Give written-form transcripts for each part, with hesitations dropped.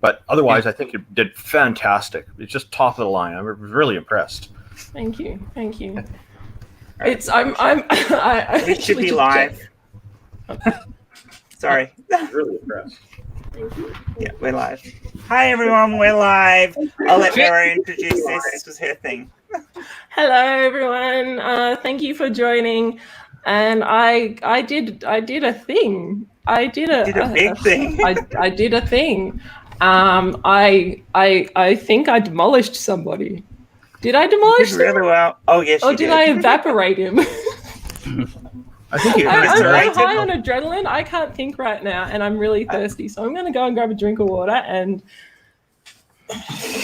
But otherwise, I think you did fantastic. It's just top of the line. I was really impressed. Thank you. Right. I should be live. Sorry. Really impressed. Yeah, we're live. Hi everyone, we're live. I'll let Merro introduce this. This was her thing. Hello everyone. Thank you for joining. And I did a thing. I did a big thing. I did a thing. I think I demolished somebody. Did I demolish you did really well. Oh yes. Or did I evaporate him? I think you I'm high on adrenaline. I can't think right now, and I'm really thirsty. So I'm going to go and grab a drink of water. And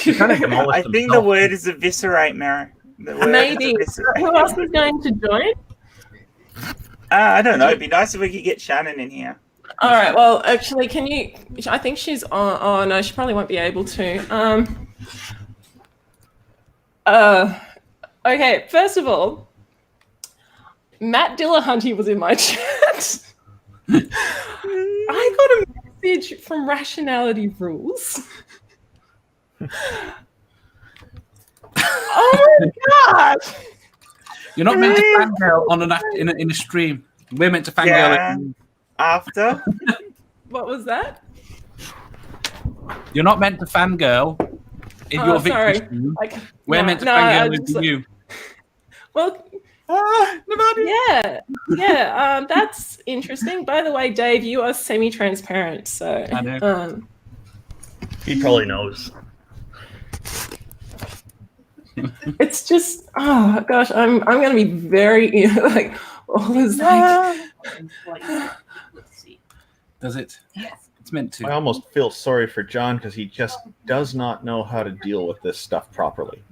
you kind of demolished I think the word is eviscerate, Merro. Maybe. Who else is going to join? I don't know. It'd be nice if we could get Shannon in here. All right. Well, actually, can you? I think she's on. Oh no, she probably won't be able to. Okay. First of all, Matt Dillahunty was in my chat. I got a message from Rationality Rules. Oh my god! You're not meant to fangirl on in a stream. We're meant to fangirl after. What was that? You're not meant to fangirl in your victory stream. We're meant to fangirl in you. Well, yeah. That's interesting. By the way, Dave, you are semi-transparent, so I know. He probably knows. It's just, oh gosh, I'm gonna be very like all this Does it? Yes. It's meant to. I almost feel sorry for John because he just does not know how to deal with this stuff properly.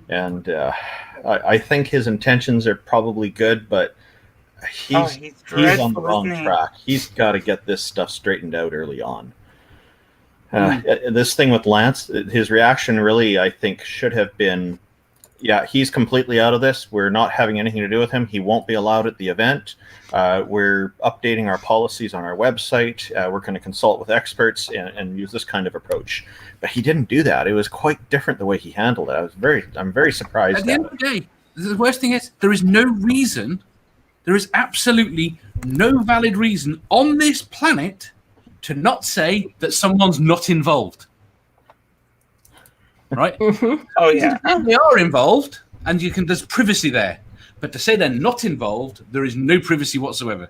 And I think his intentions are probably good, but he's on the wrong track. He's got to get this stuff straightened out early on. This thing with Lance, his reaction really, I think, should have been, yeah, he's completely out of this. We're not having anything to do with him. He won't be allowed at the event. We're updating our policies on our website. We're going to consult with experts and use this kind of approach. But he didn't do that. It was quite different the way he handled it. I'm very surprised. At the end of the day, the worst thing is there is no reason, there is absolutely no valid reason on this planet to not say that someone's not involved. Right? Oh, yeah. They are involved, and there's privacy there. But to say they're not involved, there is no privacy whatsoever.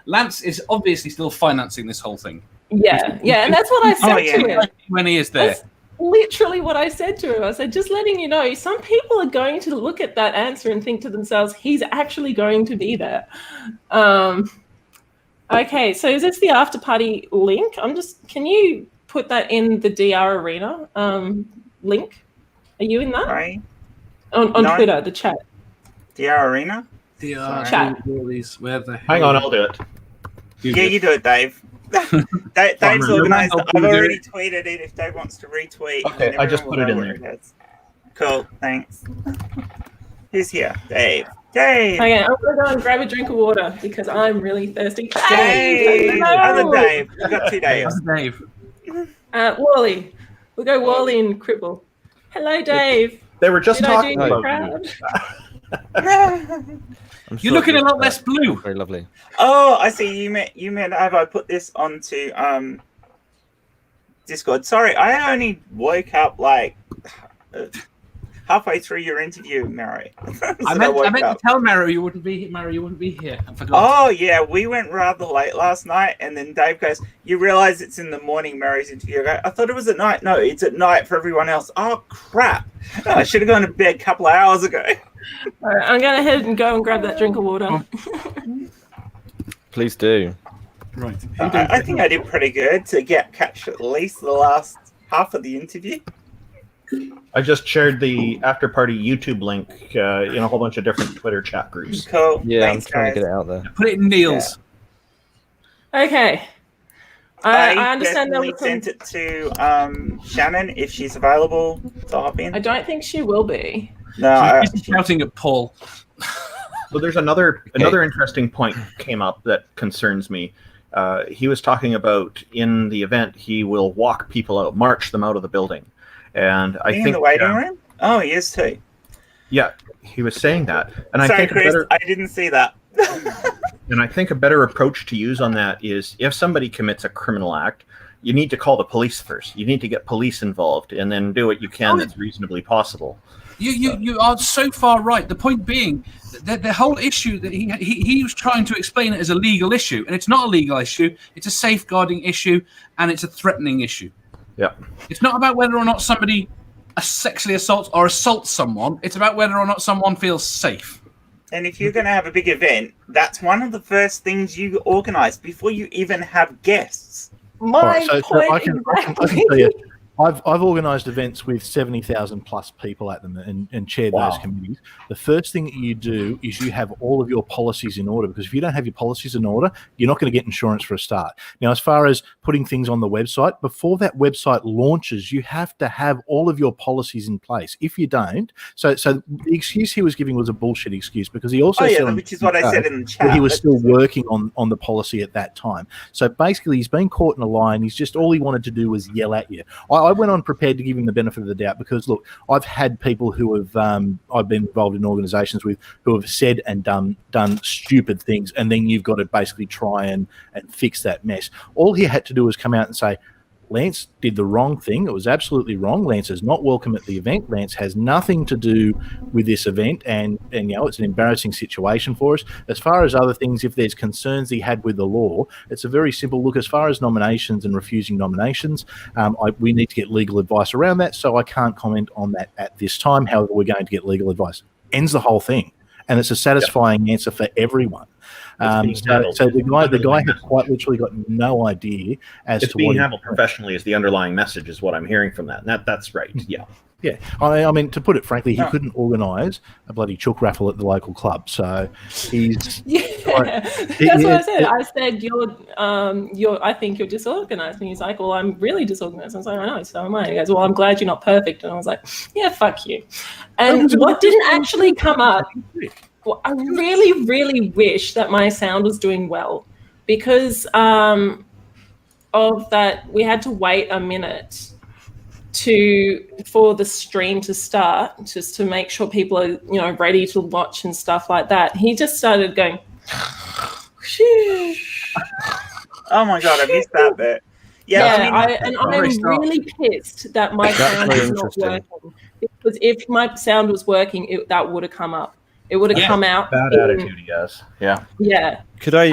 Lance is obviously still financing this whole thing. Yeah, and that's what I said to him. When he is there. That's literally what I said to him. I said, just letting you know, some people are going to look at that answer and think to themselves, he's actually going to be there. Okay, so is this the after party link? Can you put that in the DR Arena link? Are you in that? Right. On Twitter, the chat. DR Arena? DR chat. Hang on, I'll do it. Yeah, you do it, Dave. Dave's organised. I've already tweeted it if Dave wants to retweet. Okay, I just put it in there. Cool, thanks. Who's here? Dave. Okay, I'm going to go and grab a drink of water because I'm really thirsty. Dave! Other Dave. We've got two Daves. Dave. Wally. We'll go Wally and Cripple. Hello, Dave. They were just talking about You're looking a lot less blue. Very lovely. Oh, I see. You meant have I put this onto Discord? Sorry, I only woke up like halfway through your interview, Merro. I meant to tell Merro you wouldn't be here. I forgot. Oh yeah, we went rather late last night, and then Dave goes, "You realise it's in the morning, Merro's interview." I go, "I thought it was at night." No, it's at night for everyone else. Oh crap! I should have gone to bed a couple of hours ago. All right, I'm going to go and grab that drink of water. Please do. Right. I think I did pretty good to catch at least the last half of the interview. I just shared the after party YouTube link in a whole bunch of different Twitter chat groups. Cool. Yeah, Thanks, I'm trying guys. to get it out there. Put it in Neil's. Yeah. Okay. I understand that we sent it to Shannon if she's available to hop in. I don't think she will be. No, She's shouting at Paul. So there's another interesting point came up that concerns me. he was talking about in the event he will walk people out, march them out of the building, and I think in the waiting room. Oh, he is too. Yeah, he was saying that, and Sorry, I think Chris, I didn't see that. and I think a better approach to use on that is if somebody commits a criminal act, you need to call the police first. You need to get police involved, and then do what you can that's reasonably possible. You are so far right. The point being, the whole issue that he was trying to explain it as a legal issue, and it's not a legal issue. It's a safeguarding issue, and it's a threatening issue. Yeah, it's not about whether or not somebody sexually assaults or assaults someone. It's about whether or not someone feels safe. And if you're going to have a big event, that's one of the first things you organise before you even have guests. I can tell you, I've organised events with 70,000 plus people at them and chaired those committees. The first thing that you do is you have all of your policies in order, because if you don't have your policies in order, you're not going to get insurance for a start. Now, as far as putting things on the website, before that website launches, you have to have all of your policies in place. If you don't, so the excuse he was giving was a bullshit excuse, because he also said, which is what I said in the chat, that he was still working on the policy at that time. So basically, he's been caught in a lie, and he's just, all he wanted to do was yell at you. I went on prepared to give him the benefit of the doubt, because look, I've had people who have I've been involved in organisations with who have said and done stupid things, and then you've got to basically try and fix that mess. All he had to do was come out and say, Lance did the wrong thing. It was absolutely wrong. Lance is not welcome at the event. Lance has nothing to do with this event, and it's an embarrassing situation for us. As far as other things, if there's concerns he had with the law, it's a very simple look. As far as nominations and refusing nominations, we need to get legal advice around that, so I can't comment on that at this time. However, we're going to get legal advice. Ends the whole thing, and it's a satisfying answer for everyone. So the guy had quite literally got no idea as it's to being what handled professionally is the underlying message, is what I'm hearing from that. And that's right. Yeah. Yeah, I mean, to put it frankly, he couldn't organise a bloody chook raffle at the local club. So he's that's what I said. I said I think you're disorganised, and he's like, well, I'm really disorganised. I was like, I know, so am I. He goes, well, I'm glad you're not perfect, and I was like, yeah, fuck you. And what didn't actually come up. Well, I really, really wish that my sound was doing well, because of that we had to wait a minute for the stream to start, just to make sure people are ready to watch and stuff like that. He just started going. Oh my god, I missed that bit. I'm really pissed that my sound is not working, because if my sound was working, that would have come up. It would have come out. Bad attitude, he has. Yeah. Yeah. Could I?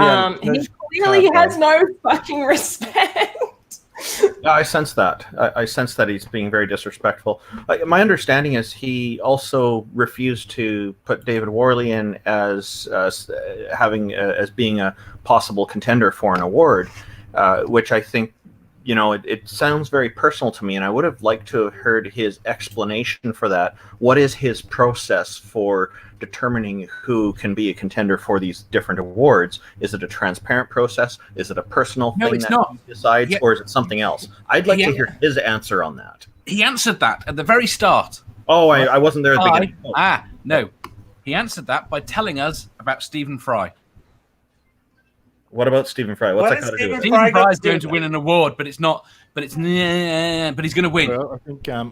He clearly has no fucking respect. Yeah, I sense that. I sense that he's being very disrespectful. My understanding is he also refused to put David Worley in as being a possible contender for an award, which I think, it sounds very personal to me, and I would have liked to have heard his explanation for that. What is his process for determining who can be a contender for these different awards? Is it a transparent process? Is it a personal thing that he decides, or is it something else? I'd like to hear his answer on that. He answered that at the very start. Oh, I wasn't there at the beginning. Oh. No. He answered that by telling us about Stephen Fry. What about Stephen Fry? What's that got to do with it? Stephen Fry is going to win an award, but it's not. But he's going to win. Well, I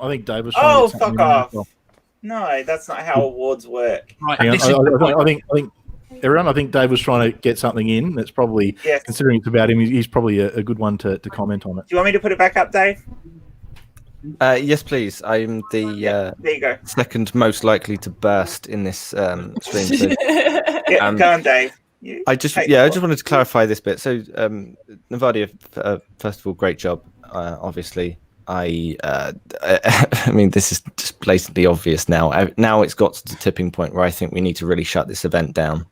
think Dave was trying to get fuck off. Well. No, that's not how awards work. Right. I think everyone. I think Dave was trying to get something in. That's probably, considering it's about him, he's probably a good one to comment on it. Do you want me to put it back up, Dave? Yes, please. I'm the there you go. Second most likely to burst in this stream. So, go on, Dave. I just wanted to clarify this bit. So, Navadia, first of all, great job. Obviously, I mean, this is just blatantly obvious now. Now it's got to the tipping point where I think we need to really shut this event down,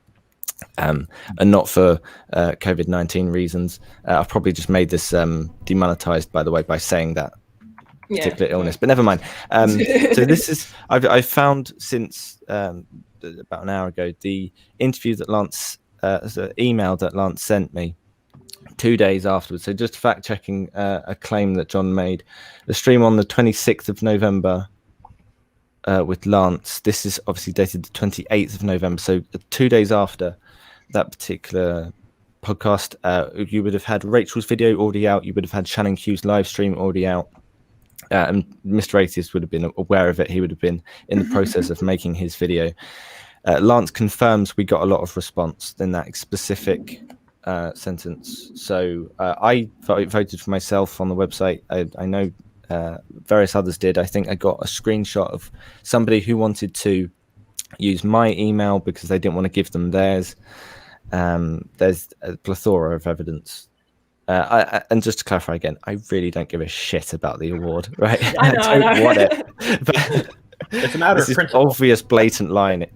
and not for COVID-19 reasons. I've probably just made this demonetized, by the way, by saying that particular illness. But never mind. So this is I found since about an hour ago the interview that Lance. The email that Lance sent me 2 days afterwards. So just fact checking a claim that John made. The stream on the 26th of November with Lance. This is obviously dated the 28th of November. So 2 days after that particular podcast, you would have had Rachel's video already out. You would have had Shannon Q's live stream already out. And Mr. Atheist would have been aware of it. He would have been in the process of making his video. Lance confirms we got a lot of response in that specific sentence. So I voted for myself on the website. I know various others did. I think I got a screenshot of somebody who wanted to use my email because they didn't want to give them theirs. There's a plethora of evidence. And just to clarify again, I really don't give a shit about the award, right? I don't want it. But it's a matter of principle. Obvious, blatant lying.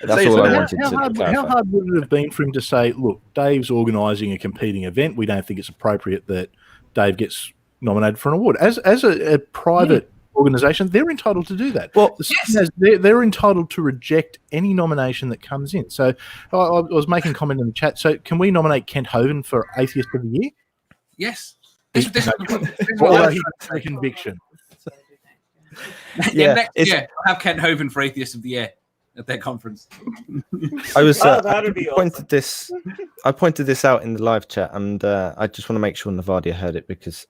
That's all I wanted to clarify. How hard would it have been for him to say, look, Dave's organising a competing event. We don't think it's appropriate that Dave gets nominated for an award. As a private organisation, they're entitled to do that. Well, yes. They're entitled to reject any nomination that comes in. So I was making a comment in the chat. So can we nominate Kent Hovind for Atheist of the Year? Yes. This conviction. Next year, I'll have Kent Hovind for Atheist of the Year at their conference. I was that'd be awesome. I pointed this out in the live chat, and I just want to make sure Navadia heard it because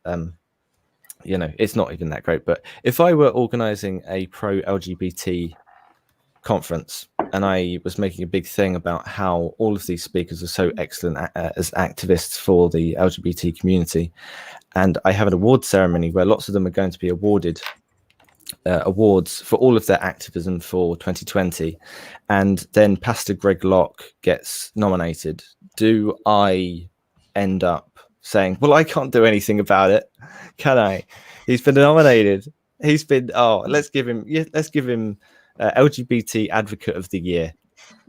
it's not even that great. But if I were organizing a pro LGBT conference and I was making a big thing about how all of these speakers are so excellent as activists for the LGBT community, and I have an award ceremony where lots of them are going to be awarded awards for all of their activism for 2020, and then Pastor Greg Locke gets nominated, do I end up saying, well, I can't do anything about it, can I? He's been nominated. He's been let's give him LGBT Advocate of the Year.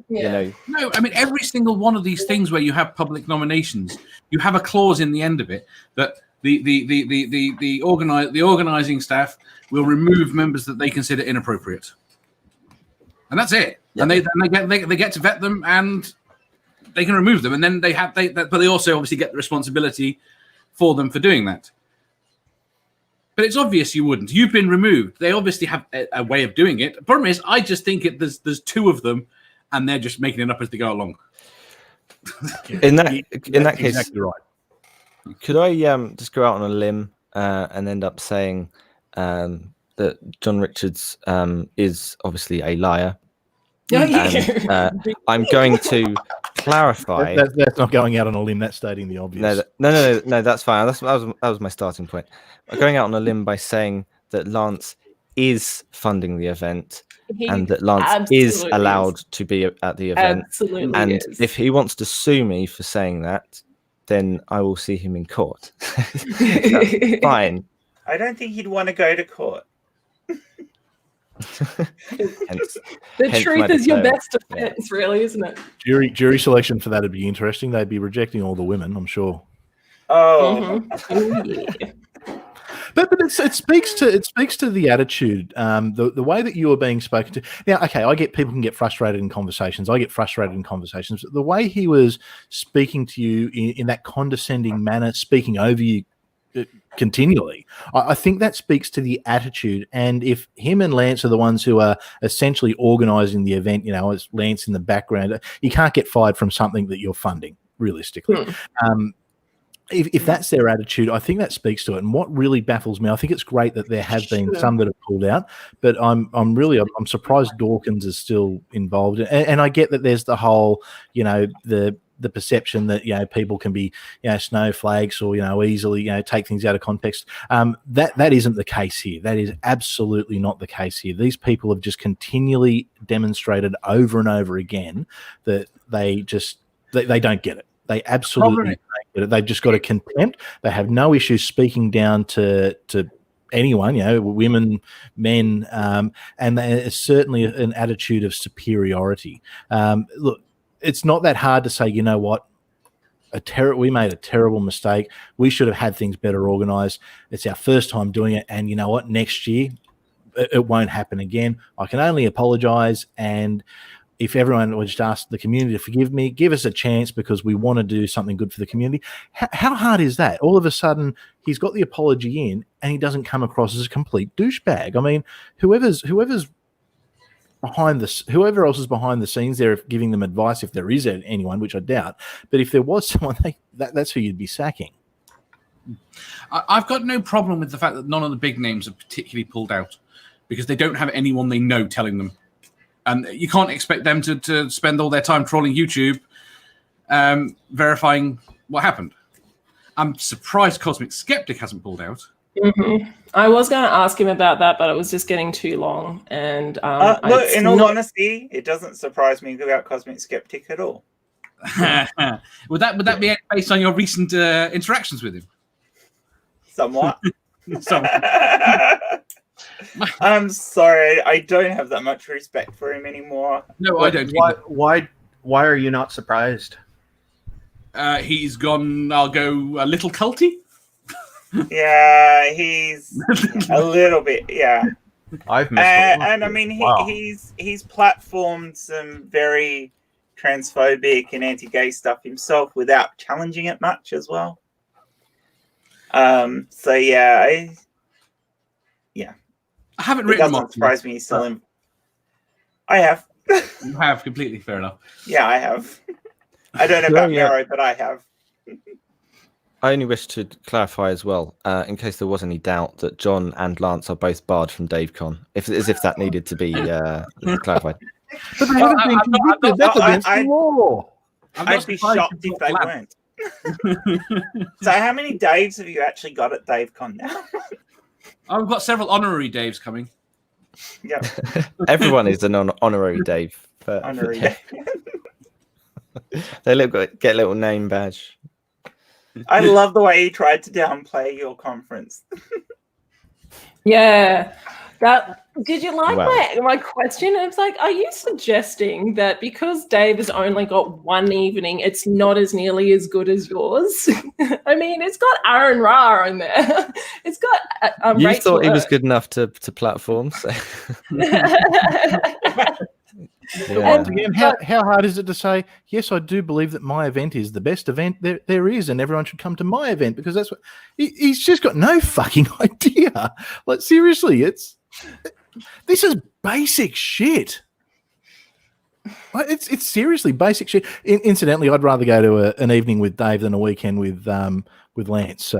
Yeah. No, I mean every single one of these things where you have public nominations, you have a clause in the end of it that the organizing staff will remove members that they consider inappropriate, and that's it. Yeah. And they get to vet them, and they can remove them, and then but they also obviously get the responsibility for them for doing that. But it's obvious you wouldn't. You've been removed. They obviously have a way of doing it. The problem is, I just think there's two of them, and they're just making it up as they go along. In that case, exactly right. Could I just go out on a limb and end up saying that John Richards is obviously a liar? And, I'm going to clarify. That's not going out on a limb. That's stating the obvious. No. That's fine. That was my starting point. I'm going out on a limb by saying that Lance is funding the event, and that Lance is allowed to be at the event. Absolutely, and is. If he wants to sue me for saying that, then I will see him in court. That's fine. I don't think he'd want to go to court. The truth is your best defense, really, isn't it? Jury selection for that would be interesting. They'd be rejecting all the women, I'm sure. Oh, yeah. But it speaks to the attitude, the way that you are being spoken to. Now, okay, I get people can get frustrated in conversations. I get frustrated in conversations. But the way he was speaking to you in that condescending manner, speaking over you continually, I think that speaks to the attitude. And if him and Lance are the ones who are essentially organising the event, as Lance in the background, you can't get fired from something that you're funding, realistically. If that's their attitude, I think that speaks to it. And what really baffles me, I think it's great that there have been some that have pulled out, but I'm surprised Dawkins is still involved. And I get that there's the whole, the perception that people can be snowflakes or easily take things out of context. That isn't the case here. That is absolutely not the case here. These people have just continually demonstrated over and over again that they don't get it. They absolutely don't get it. They've just got a contempt. They have no issue speaking down to anyone, women, men, and there's certainly an attitude of superiority. Look, it's not that hard to say, you know what, we made a terrible mistake. We should have had things better organized. It's our first time doing it, and you know what, next year it won't happen again. I can only apologize, and if everyone would just ask the community to forgive me, give us a chance because we want to do something good for the community. How hard is that? All of a sudden, he's got the apology in and he doesn't come across as a complete douchebag. I mean, whoever's whoever else is behind the scenes there, giving them advice, if there is anyone, which I doubt. But if there was someone, that's who you'd be sacking. I've got no problem with the fact that none of the big names are particularly pulled out because they don't have anyone they know telling them. And you can't expect them to spend all their time trawling YouTube, verifying what happened. I'm surprised Cosmic Skeptic hasn't pulled out. Mm-hmm. I was going to ask him about that, but it was just getting too long. And look, in all honesty, it doesn't surprise me about Cosmic Skeptic at all. Would that be based on your recent interactions with him? Somewhat. I'm sorry, I don't have that much respect for him anymore. No, I don't. Why are you not surprised? He's gone. I'll go a little culty. Yeah, he's a little bit. Yeah, I've missed and I mean, he's platformed some very transphobic and anti-gay stuff himself without challenging it much as well. So yeah, I haven't written. It doesn't surprise me. He's still in. I have. You have, completely fair enough. Yeah, I have. I don't know about Merro, but I have. I only wish to clarify as well, in case there was any doubt, that John and Lance are both barred from DaveCon, as if that needed to be clarified. But they haven't been convicted. That's against the law. I'd be shocked if they weren't. So how many Daves have you actually got at DaveCon now? I've got several honorary Daves coming. Yeah. Everyone is an honorary Dave. Honorary Dave. They get a little name badge. I love the way he tried to downplay your conference. Yeah. Did you like my question? It's like, are you suggesting that because Dave has only got one evening, it's not as nearly as good as yours? I mean, it's got Aaron Ra in there. It's got You Rachel thought he was good enough to platform. So. Once again, how hard is it to say, yes, I do believe that my event is the best event there is, and everyone should come to my event, because that's what he's just got no fucking idea. Like, seriously, this is basic shit. Like, it's seriously basic shit. Incidentally, I'd rather go to an evening with Dave than a weekend with Lance.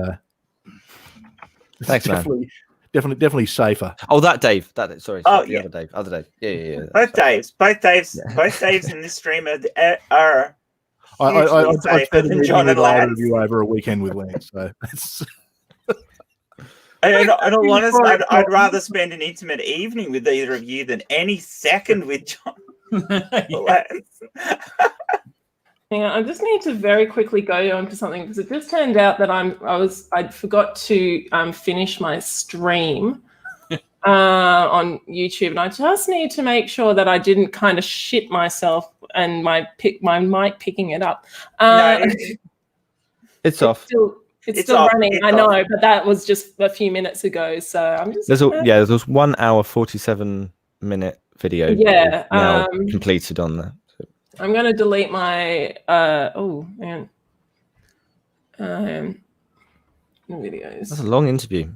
Thanks, man. Definitely safer. Oh, that Dave. Sorry. Oh, the yeah. Other Dave. Yeah. Both Daves in this stream are I safer than John and Lance. You over a weekend with Lance. So that's. In all honesty, I'd rather spend an intimate evening with either of you than any second with John. Lance. Hang on, I just need to very quickly go on to something, because it just turned out that I forgot to finish my stream on YouTube, and I just need to make sure that I didn't kind of shit myself and my mic picking it up. No, it's off. It's still running. I know, but that was just a few minutes ago. So I'm just. There's 1 hour 47-minute video. Yeah, now completed on there. I'm going to delete my videos. That's a long interview.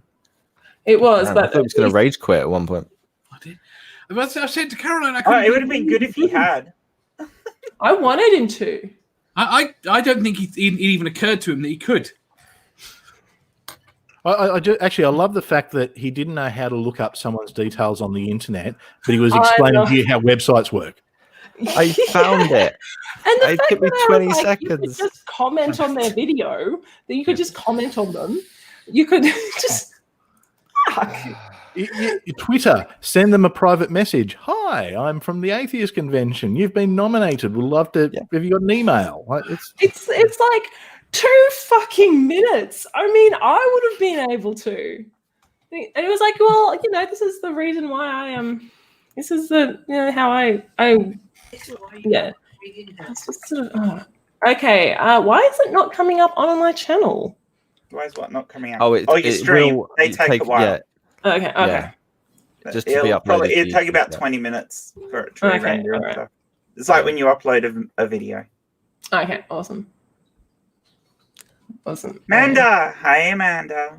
It was, Man, but I thought he was going to rage quit at one point. I did. I said to Caroline, it would have been good if he had. I wanted him to. I don't think it even occurred to him that he could. I love the fact that he didn't know how to look up someone's details on the internet, but he was explaining to you how websites work. I found it. And it took me 20 seconds. You could just comment on their video. That you could just comment on them. You could just. Twitter, send them a private message. Hi, I'm from the Atheist Convention. You've been nominated. We'd love to. Yeah. Have you got an email? It's like 2 fucking minutes. I mean, I would have been able to. And it was like, well, this is the reason why I am. This is the how I yeah. It's just sort of, okay. Why is it not coming up on my channel? Why is what not coming out? You stream. They take a while. Yeah. Okay. Yeah. Just to be uploaded. It'll take about 20 minutes for it to render. Right. It's like when you upload a video. Okay. Awesome. Amanda. Hi, Amanda.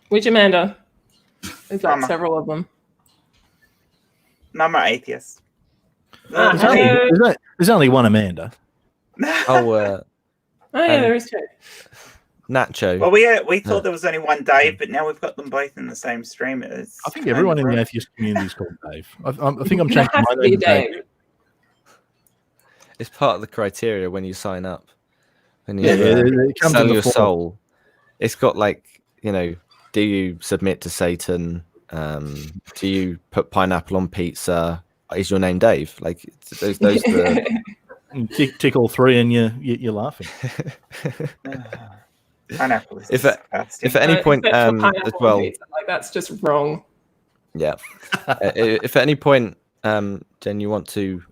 Which Amanda? There's like several of them. I'm an atheist. There's only one Amanda. Oh, yeah, there is two. Nacho. Well, we thought there was only one Dave, but now we've got them both in the same stream. I think everyone in the atheist community is called Dave. I think I'm changing Has my to be name to Dave. Dave. It's part of the criteria when you sign up. When you it comes sell in the your form. soul, it's got like, do you submit to Satan? Do you put pineapple on pizza? Is your name Dave? Like those tick all three, and you're laughing. Pineapple is if at any point as well, like that's just wrong. Yeah. If at any point, Jen, you want to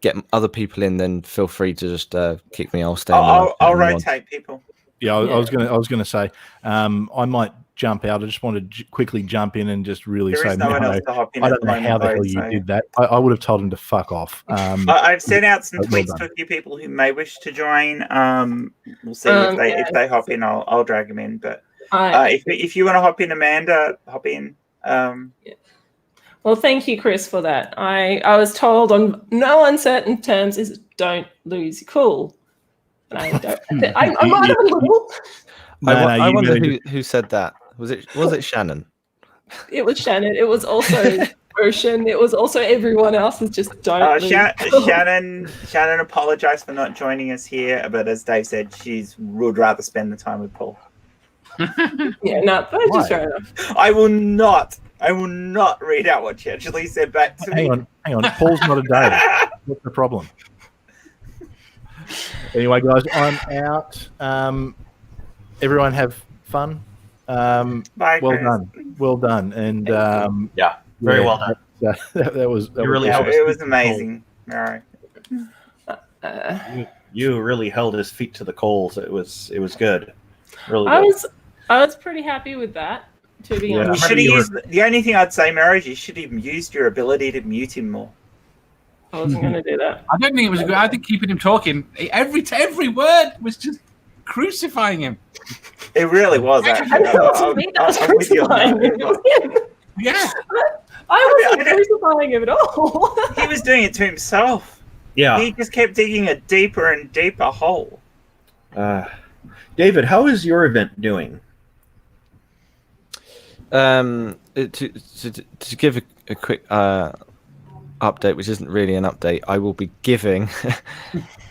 get other people in, then feel free to just kick me. I'll stay. I'll rotate people. Yeah, I was gonna say, I might jump out. I just want to quickly jump in and just really say, no one else to hop in. I don't know how the hell you did that. I would have told him to fuck off. I've sent out some tweets to a few people who may wish to join. We'll see if they hop in. I'll drag them in. But if you want to hop in, Amanda, hop in. Well, thank you, Chris, for that. I was told on no uncertain terms is don't lose your cool. And I don't. I might have a little. I wonder who said that. Was it Shannon? It was Shannon. It was also Ocean. It was also everyone else. Is just don't. Shannon apologized for not joining us here, but as Dave said, she would rather spend the time with Paul. Yeah, no, that's just fair enough. I will not read out what she actually said back to me. Hang on. Paul's not a Dave. What's the problem? Anyway, guys, I'm out. Everyone have fun. Bye, well done, and very well done. That was it was amazing. All right. You really held his feet to the coals. It was good. Really good. I was pretty happy with that. To be honest, the only thing I'd say, Merro, you should have used your ability to mute him more. I wasn't going to do that. I don't think it was good. I think keeping him talking, every word was just crucifying him. It really was. Actually, yeah. I wasn't crucifying him at all. He was doing it to himself. Yeah. He just kept digging a deeper and deeper hole. David, how is your event doing? To give a quick update, which isn't really an update, I will be giving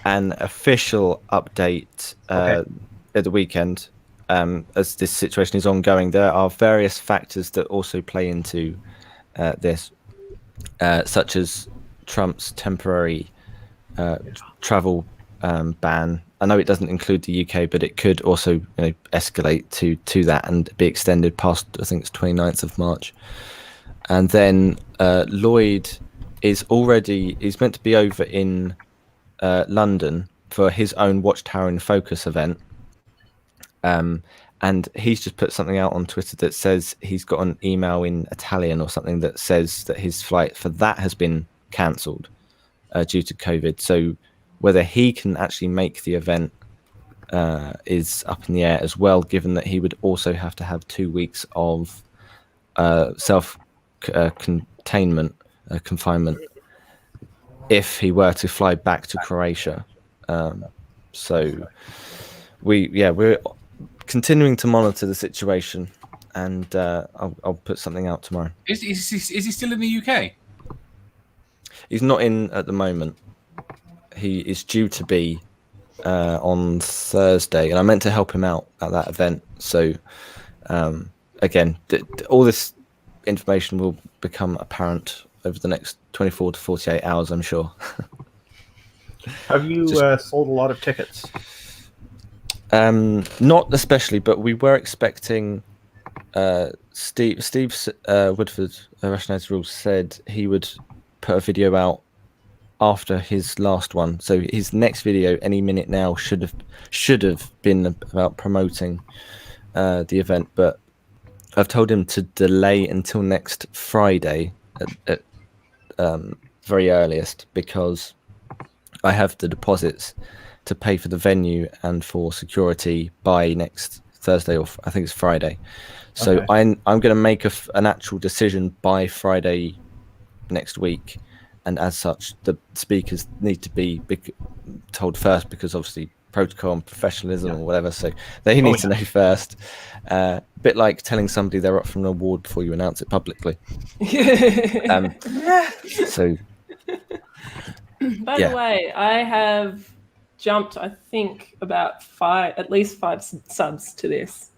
an official update at the weekend. As this situation is ongoing, there are various factors that also play into this, such as Trump's temporary travel ban. I know it doesn't include the UK, but it could also escalate to that and be extended past, I think it's 29th of March. And then Lloyd is meant to be over in London for his own Watchtower in Focus event. And he's just put something out on Twitter that says he's got an email in Italian or something that says that his flight for that has been cancelled due to COVID. So whether he can actually make the event is up in the air as well, given that he would also have to have 2 weeks of confinement if he were to fly back to Croatia. So we're continuing to monitor the situation, and I'll put something out tomorrow. Is he still in the UK? He's not in at the moment. He is due to be on Thursday, and I meant to help him out at that event. So again, all this information will become apparent over the next 24 to 48 hours, I'm sure. Have you sold a lot of tickets? Not especially, but we were expecting Steve Woodford, Rationality Rules, said he would put a video out after his last one. So his next video, any minute now, should have been about promoting the event, but I've told him to delay until next Friday at very earliest, because I have the deposits to pay for the venue and for security by next Thursday, or I think it's Friday. So okay. I'm going to make an actual decision by Friday next week, and as such, the speakers need to be told first because obviously protocol and professionalism or whatever. So they need to know first. A bit like telling somebody they're up for an award before you announce it publicly. So. By the way, I have jumped, I think, about at least five subs to this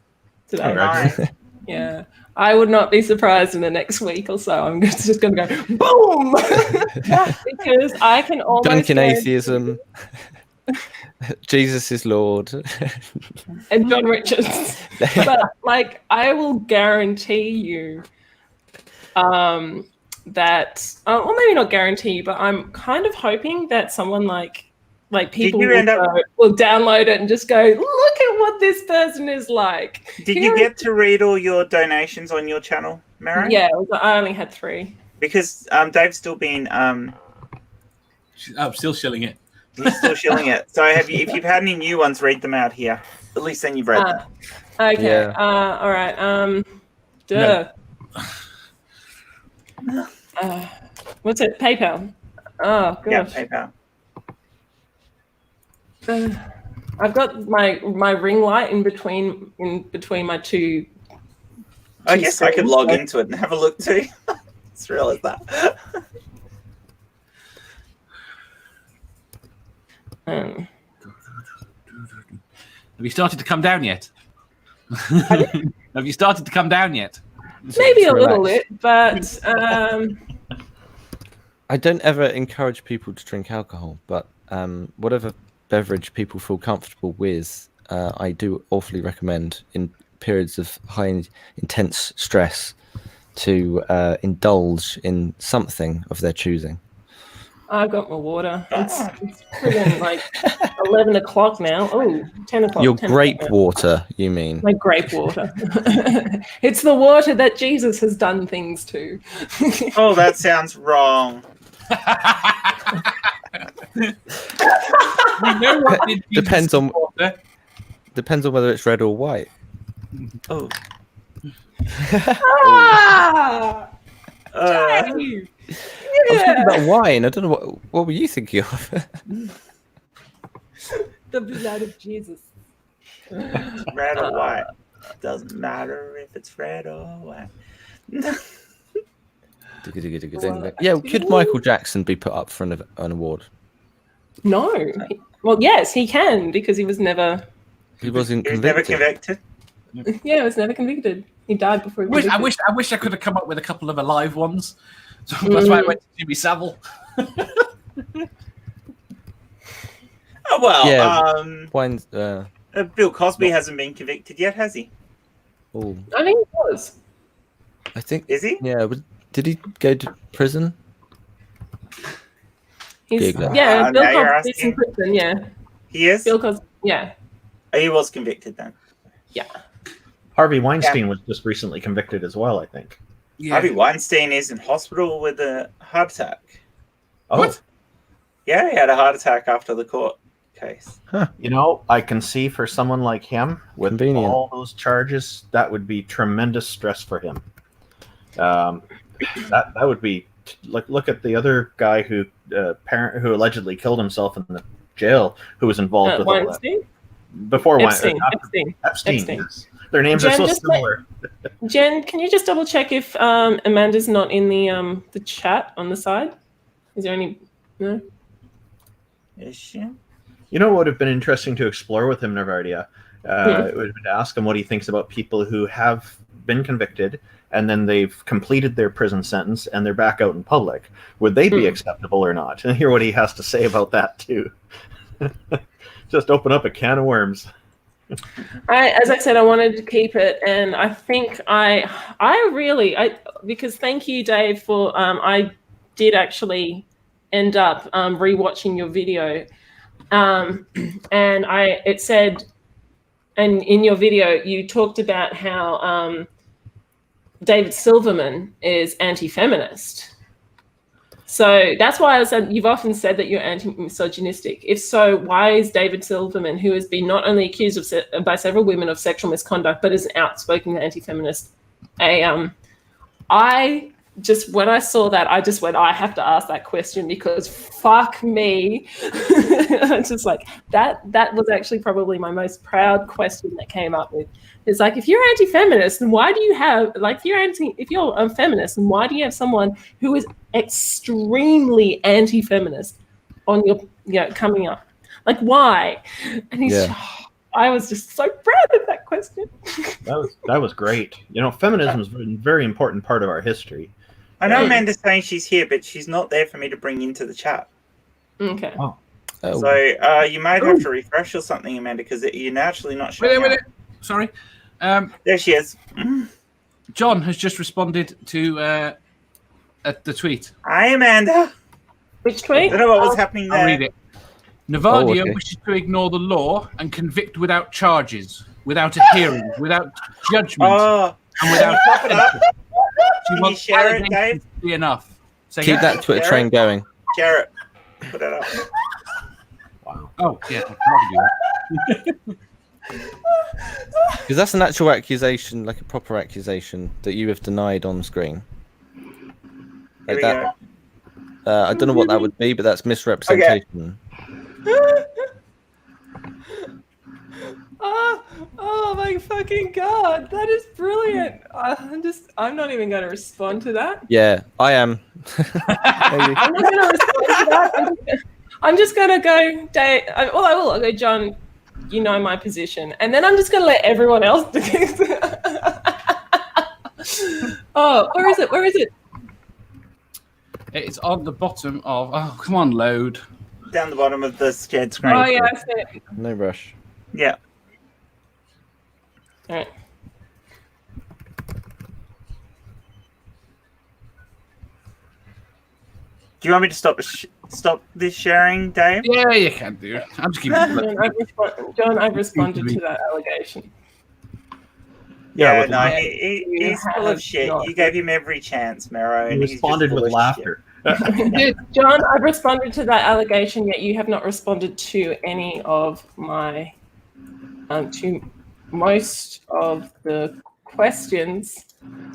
today. Nice. Yeah. I would not be surprised in the next week or so. I'm just going to go boom because I can almost Duncan atheism. Jesus is Lord. And John Richards. But like, I will guarantee you that, or maybe not guarantee, but I'm kind of hoping that someone like people will download it and just go, look at what this person is like. Did you get to read all your donations on your channel, Merro? Yeah, I only had 3. Because Dave's still been... I'm still shilling it. He's still shilling it. So if you've had any new ones, read them out here. At least then you've read them. Okay. Yeah. All right. What's it? PayPal. Oh, gosh. Yeah, PayPal. I've got my ring light in between my two. I guess I could log into it and have a look too. It's real as that. Have you started to come down yet? Have you started to come down yet? Maybe a little bit, but I don't ever encourage people to drink alcohol, but whatever beverage people feel comfortable with, I do awfully recommend in periods of high intense stress to indulge in something of their choosing. I've got my water. It's friggin' like 11 o'clock now. Oh, 10 o'clock. Your grape water, you mean? My grape water. It's the water that Jesus has done things to. Oh, that sounds wrong. Depends on whether it's red or white. Oh. Dave! I was thinking about wine. I don't know what were you thinking of? The blood of Jesus. Red or white. Doesn't matter if it's red or white. Yeah, could Michael Jackson be put up for an award? No. Well, yes, he can because he was never. He wasn't He was convicted. never convicted. Yeah, he was never convicted. He died before he was convicted. I wish I could have come up with a couple of alive ones. So that's why I went to Jimmy Savile. Oh well. Yeah, wine's, Bill Cosby hasn't been convicted yet, has he? oh, I think he was. I think. Is he? Yeah, but did he go to prison? He's, Google it. yeah, Bill now you're Cosby's in asking. prison, yeah. He is? Bill Cosby, yeah. He was convicted then. Yeah. Harvey Weinstein was just recently convicted as well, I think. Yeah. Harvey Weinstein is in hospital with a heart attack. Oh, What? Yeah, he had a heart attack after the court case. you know, I can see for someone like him with Convenient. all those charges, that would be tremendous stress for him. That would be like, look at the other guy who allegedly killed himself in the jail, who was involved with all that. Weinstein? Before Epstein. Epstein. Yes. Their names are Jen, so just similar. Jen, can you just double check if Amanda's not in the chat on the side? Is there any? No. Is she? You know what would have been interesting to explore with him, Navardia? It would have been to ask him what he thinks about people who have been convicted and then they've completed their prison sentence and they're back out in public. Would they be acceptable or not? And hear what he has to say about that too. Just open up a can of worms. As I said, I wanted to keep it, and I think I because thank you, Dave, for I did actually end up rewatching your video, and it said, and in your video you talked about how David Silverman is anti-feminist. So that's why I said you've often said that you're anti-misogynistic. If so, why is David Silverman, who has been not only accused by several women of sexual misconduct, but is an outspoken anti-feminist, I just when I saw that, I just went, I have to ask that question because fuck me. Just like that was actually probably my most proud question that came up with. It's like, if you're anti-feminist, then why do you have, like, if you're a feminist, then why do you have someone who is extremely anti-feminist on your, coming up? Like, why? And I was just so proud of that question. That was great. Feminism is a very important part of our history. I know Amanda's saying she's here, but she's not there for me to bring into the chat. Okay. Oh. So you might have to refresh or something, Amanda, because you're naturally not showing up. Sorry. There she is. John has just responded to the tweet. Hi, Amanda. Which tweet? I don't know what was happening there. I'll read it. Navadia wishes to ignore the law and convict without charges, without a hearing, without judgment, and without. Pop it up. She wants share it, Dave? to be enough. Keep that Twitter train going. Share it. Put it up. Wow. Oh yeah, I can do that. Because that's an actual accusation, like a proper accusation that you have denied on screen. Here Like we that. go. I don't know what that would be, but that's misrepresentation. Oh my fucking god, that is brilliant. I'm not even going to respond to that. Yeah, I am. I'm not going to respond to that. I'm just going to go, Dave. Well, I will. I'll go, John, you know my position. And then I'm just going to let everyone else do it. Oh, where is it? Where is it? It's on the bottom of. Oh, come on, load. Down the bottom of the shared screen. Oh, yeah, I see it. No rush. Yeah. All right. Do you want me to stop this sharing, Dave? Yeah, you can do. I'm just keeping. John, I've responded to that allegation. Yeah, no, he's full of shit. You gave him every chance, Merro. He responded with laughter. John, I've responded to that allegation, yet you have not responded to any of my, to most of the questions.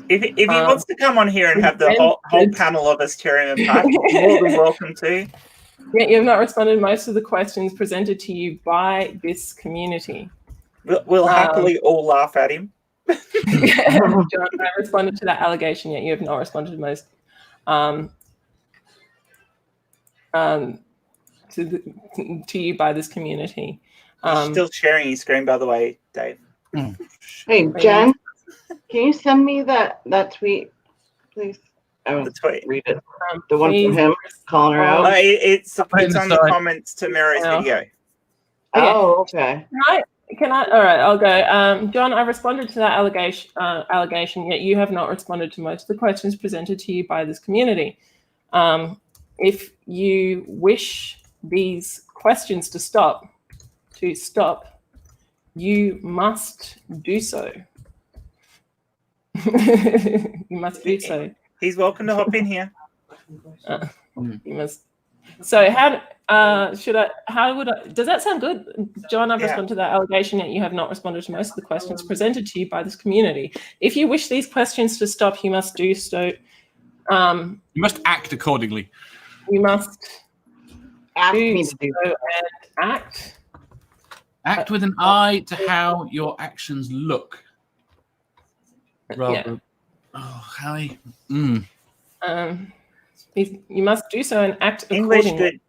If he wants to come on here and have the whole panel of us tear him apart, you're more than welcome to. Yet you have not responded to most of the questions presented to you by this community. We'll happily all laugh at him. John, I responded to that allegation, yet you have not responded to most. To you by this community. He's still sharing his screen, by the way, Dave. Hey, Jen, can you send me that tweet, please? The tweet. Read it. The one from him calling her out. It's on the comments to Merro's video. Oh, okay. Can I? All right, I'll go. John, I responded to that allegation, yet you have not responded to most of the questions presented to you by this community. If you wish these questions to stop, you must do so. You must do so. He's welcome to hop in here. You must. So does that sound good? John, I've responded to that allegation, yet you have not responded to most of the questions presented to you by this community. If you wish these questions to stop, you must do so. You must act accordingly. You must ask me to do so and act. Act with an eye to how your actions look. Rather, Hallie. You must do so and act accordingly.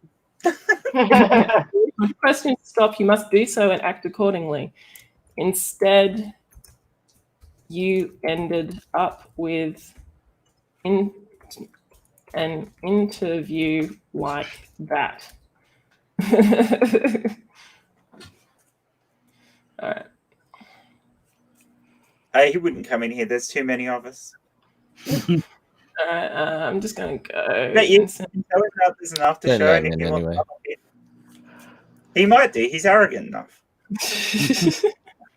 If questions stop, you must do so and act accordingly. Instead, you ended up with an interview like that. All right. He wouldn't come in here. There's too many of us. I'm just going to go. But you tell him that there's an after show. Anyway. He might do. He's arrogant enough.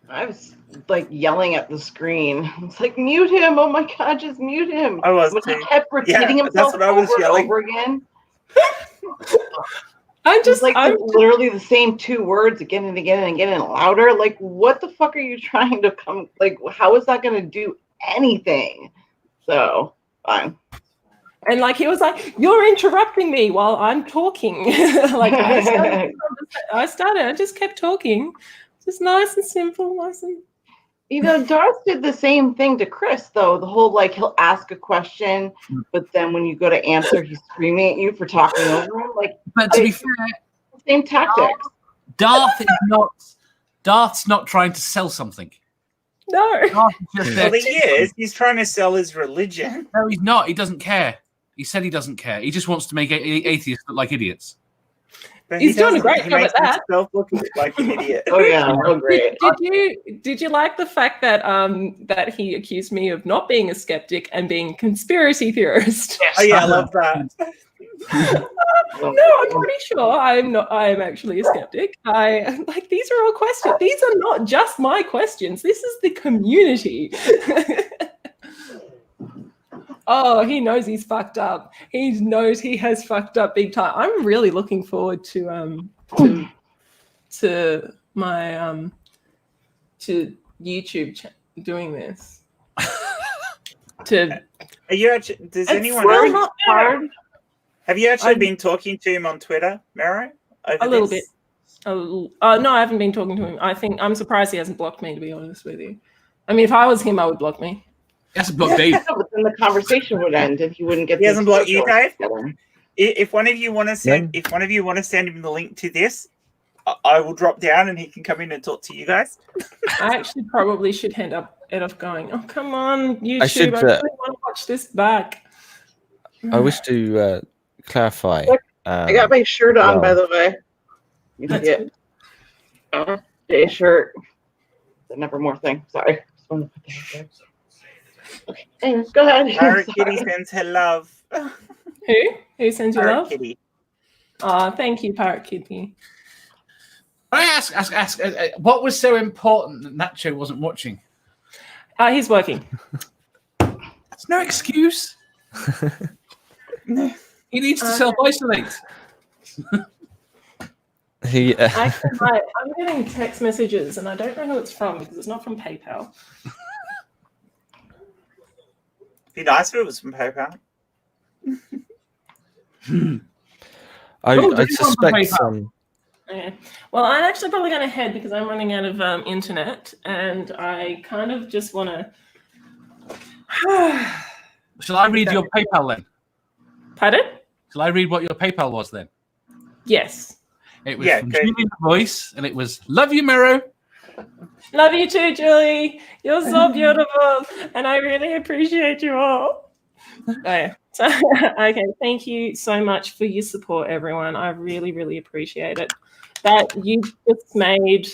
I was like yelling at the screen. It's like, mute him. Oh my God, just mute him. I was. He kept repeating himself over again. I'm literally the same two words again and again and again and louder. Like, what the fuck are you trying to come? Like, how is that going to do anything? So, fine. And like he was like, "You're interrupting me while I'm talking." Like I just kept talking, just nice and simple, nice and. Darth did the same thing to Chris, though. The whole like he'll ask a question, but then when you go to answer, he's screaming at you for talking over him. Like, but to be fair, same tactics. Darth's not trying to sell something. No. Well, he is. He's trying to sell his religion. No, he's not. He doesn't care. He said he doesn't care. He just wants to make atheists look like idiots. But he's doing a great job at that. Look like an idiot. Oh yeah, real great. Did you like the fact that that he accused me of not being a skeptic and being a conspiracy theorist? Yes, oh yeah, I love that. No, I'm pretty sure I'm not. I am actually a skeptic. These are all questions. These are not just my questions. This is the community. Oh, he knows he's fucked up. He knows he has fucked up big time. I'm really looking forward to my to YouTube doing this. Are you actually? Does anyone? Really not hard. Have you actually been talking to him on Twitter, Merro? A little bit. No, I haven't been talking to him. I'm surprised he hasn't blocked me, to be honest with you. I mean, if I was him, I would block me. He hasn't blocked Dave. But then the conversation would end and he wouldn't get. He hasn't blocked you, Dave. If one of you want to send, send him the link to this, I will drop down and he can come in and talk to you guys. I actually probably should end up going, oh come on, YouTube, I really want to watch this back. I wish to clarify. I got my shirt on, by the way. You can get day shirt. The Nevermore thing. Sorry. Just wanted to put that there. Okay. Anyways, go ahead. Parrot Kitty sends her love. Who sends you love? Kitty. Thank you, Parrot Kitty. I ask, what was so important that Nacho wasn't watching? He's working. That's no excuse. He needs to self-isolate. Actually, I'm getting text messages, and I don't know who it's from because it's not from PayPal. Be nice if it was from PayPal. I suspect some. Okay. Well, I'm actually probably going to head because I'm running out of internet, and I kind of just want to. Shall I read your PayPal then? Pardon? Shall I read what your PayPal was then? Yes. It was from Julie's voice, and it was, love you, Merro. Love you too, Julie. You're so beautiful, and I really appreciate you all. Okay. So, okay, thank you so much for your support, everyone. I really, really appreciate it. That you just made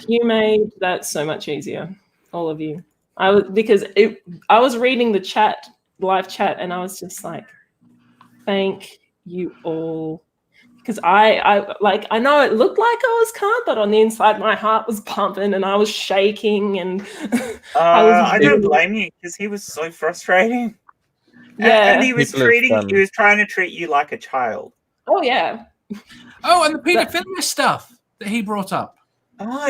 that so much easier, all of you. I was reading the live chat, and I was just like, thank you all. Because I know it looked like I was calm, but on the inside my heart was pumping and I was shaking and I don't blame you because he was so frustrating. Yeah, and he was trying to treat you like a child. Oh yeah. Oh, and the paedophilia stuff that he brought up. Oh,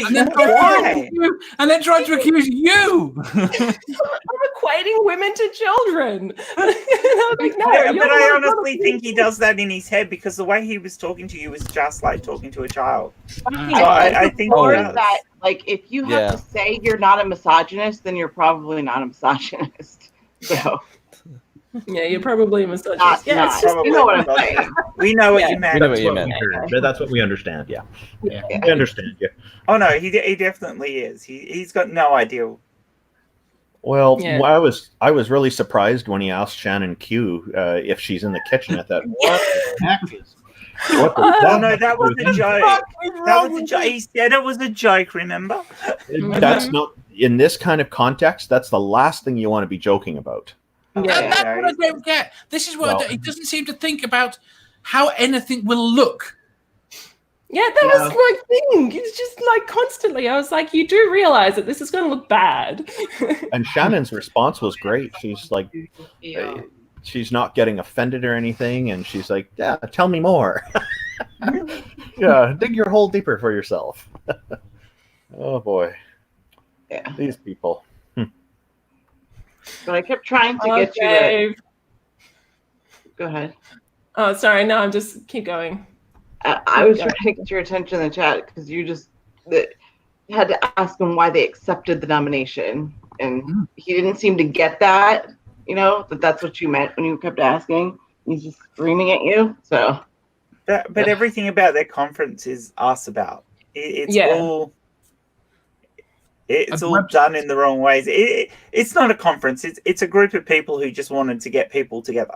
and then tried to accuse you. I'm equating women to children. Like, no, but I honestly think he does that in his head because the way he was talking to you was just like talking to a child. I think that, like, if you have to say you're not a misogynist, then you're probably not a misogynist. So. Yeah, you're probably a misogynist. You know what I'm saying. We know what you meant. We know what you meant. That's what we understand. Yeah. We understand you. Oh no, he definitely is. He's got no idea. Well, I was really surprised when he asked Shannon Q if she's in the kitchen. I thought, what the heck is? No, that was a joke. That was a joke. He said it was a joke. Remember? That's not in this kind of context. That's the last thing you want to be joking about. Yeah. That's what I don't get. This is what he doesn't seem to think about how anything will look. Yeah, that was my thing. It's just like constantly. I was like, you do realize that this is going to look bad. And Shannon's response was great. She's like, she's not getting offended or anything. And she's like, yeah, tell me more. Yeah, dig your hole deeper for yourself. Oh, boy. Yeah. These people. But I kept trying to get you to Go ahead. Oh, sorry. No, I'm just keep going. I was trying to get your attention in the chat because you just had to ask him why they accepted the nomination, and he didn't seem to get that. That's what you meant when you kept asking. He's just screaming at you. So, but everything about their conference is us about. It's all done in the wrong ways. It's not a conference. It's a group of people who just wanted to get people together.